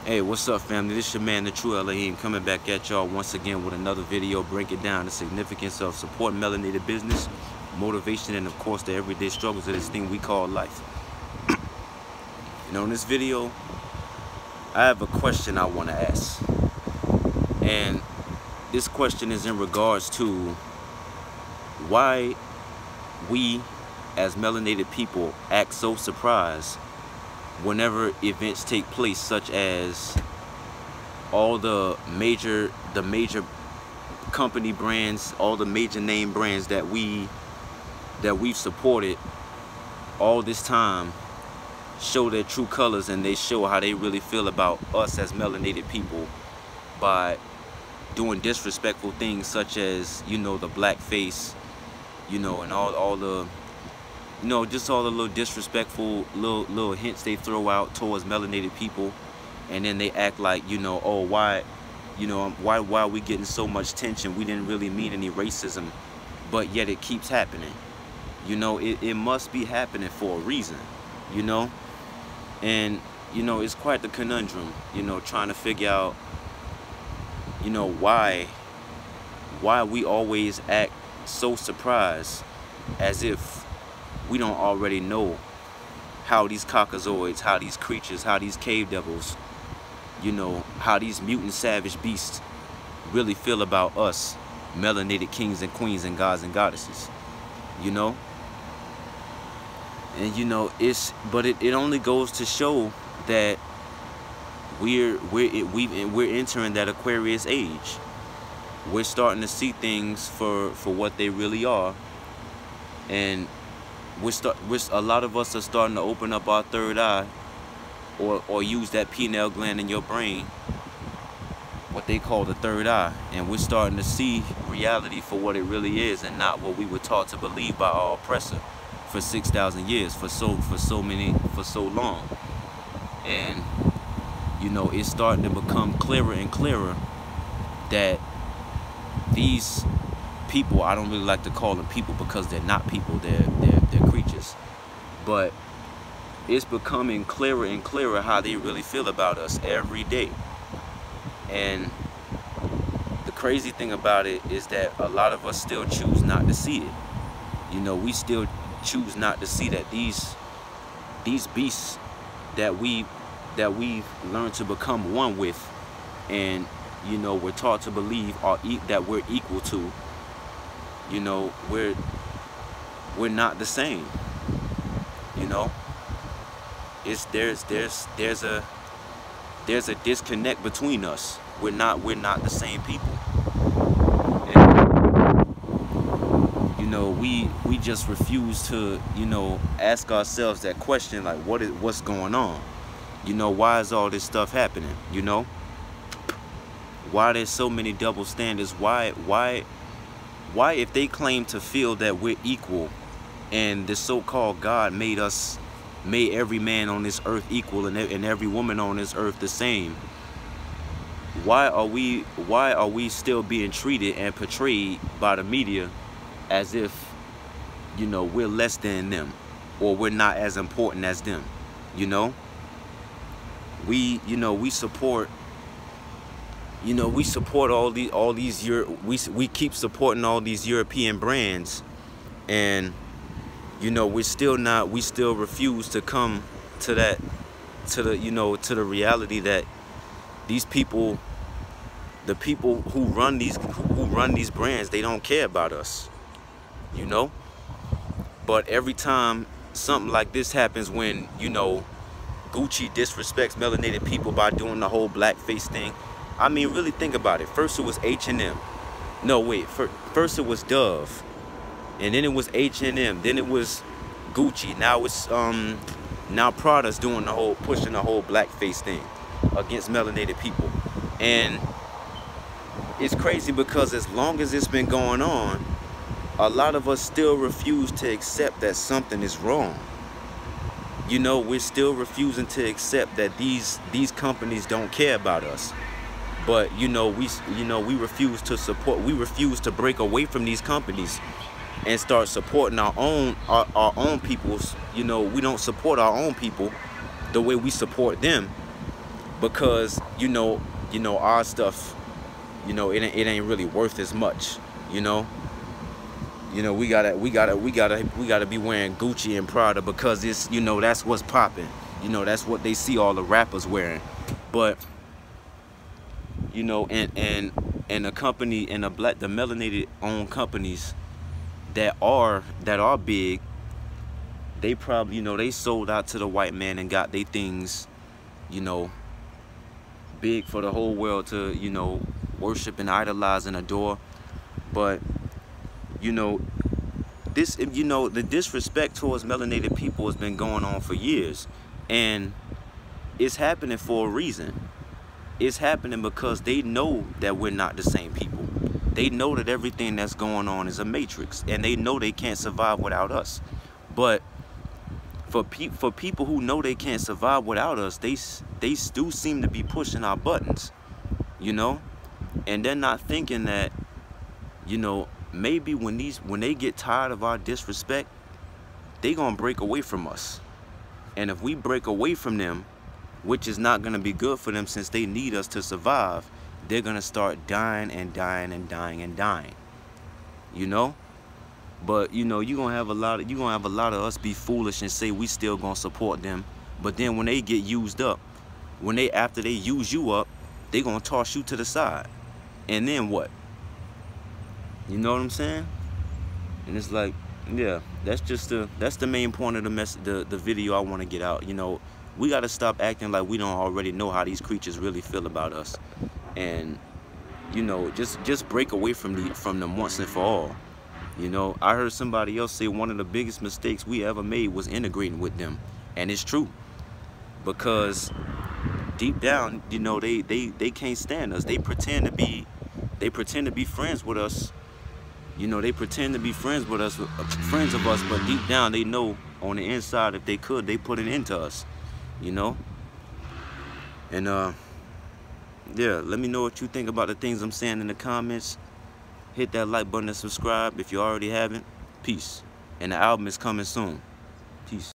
Hey, what's up, family? This your man, the True Elohim, coming back at y'all once again with another video breaking down the significance of supporting melanated business, motivation, and of course the everyday struggles of this thing we call life. In this video, I have a question I want to ask, and this question is in regards to why we as melanated people act so surprised whenever events take place, such as all the major company brands, all the major name brands that we've supported all this time show their true colors, and they show how they really feel about us as melanated people by doing disrespectful things such as, the blackface, and all the just all the little disrespectful little hints they throw out towards melanated people, and then they act like, oh, why are we getting so much tension? We didn't really mean any racism, but yet it keeps happening. It must be happening for a reason, and it's quite the conundrum, trying to figure out, why we always act so surprised, as if we don't already know how these caucasoids, how these creatures, how these cave devils, how these mutant savage beasts really feel about us melanated kings and queens and gods and goddesses, and but it only goes to show that we're entering that Aquarius age. We're starting to see things for what they really are, and a lot of us are starting to open up our third eye, or use that pineal gland in your brain, what they call the third eye, and we're starting to see reality for what it really is, and not what we were taught to believe by our oppressor for 6,000 years, for so long. And it's starting to become clearer and clearer that these people, I don't really like to call them people because they're not people, they're creatures, but it's becoming clearer and clearer how they really feel about us every day. And the crazy thing about it is that a lot of us still choose not to see it. We still choose not to see that these beasts that we've learned to become one with, and we're taught to believe that we're equal to, we're not the same. There's a disconnect between us. We're not the same people. And, we just refuse to ask ourselves that question, like, what's going on? Why is all this stuff happening? Why there's so many double standards? Why if they claim to feel that we're equal, and the so-called God made every man on this earth equal, and every woman on this earth the same, why are we still being treated and portrayed by the media as if we're less than them, or we're not as important as them? We support we keep supporting all these European brands, and we still refuse to come to the reality that these people, the people who run these brands, they don't care about us, But every time something like this happens, when Gucci disrespects melanated people by doing the whole blackface thing, I mean, really think about it. First it was H&M. No, wait. First it was Dove, and then it was H&M. Then it was Gucci. Now it's now Prada's pushing the whole blackface thing against melanated people. And it's crazy because as long as it's been going on, a lot of us still refuse to accept that something is wrong. We're still refusing to accept that these companies don't care about us. But we refuse to support. We refuse to break away from these companies and start supporting our own peoples. We don't support our own people the way we support them. because our stuff, it ain't really worth as much. We gotta be wearing Gucci and Prada because it's, that's what's popping. That's what they see all the rappers wearing. But and a company and the melanated owned companies that are big, they probably, they sold out to the white man and got their things, big for the whole world to, worship and idolize and adore. But the disrespect towards melanated people has been going on for years, and it's happening for a reason. It's happening because they know that we're not the same people. They know that everything that's going on is a matrix, and they know they can't survive without us. But for people who know they can't survive without us, they still seem to be pushing our buttons, and they're not thinking that, maybe when they get tired of our disrespect, they gonna break away from us. And if we break away from them, which is not gonna be good for them since they need us to survive, they're gonna start dying and dying and dying and dying. But you're gonna have a lot of us be foolish and say we still gonna support them. But then when they get used up, after they use you up, they gonna toss you to the side. And then what? You know what I'm saying? And it's like, yeah, that's the main point of the video I want to get out. We got to stop acting like we don't already know how these creatures really feel about us, and just break away from them once and for all. I heard somebody else say one of the biggest mistakes we ever made was integrating with them, and it's true, because deep down, they can't stand us. They pretend to be friends with us. They pretend to be friends of us, but deep down they know on the inside, if they could, they put it into us, And yeah, let me know what you think about the things I'm saying in the comments. Hit that like button and subscribe if you already haven't. Peace. And the album is coming soon. Peace.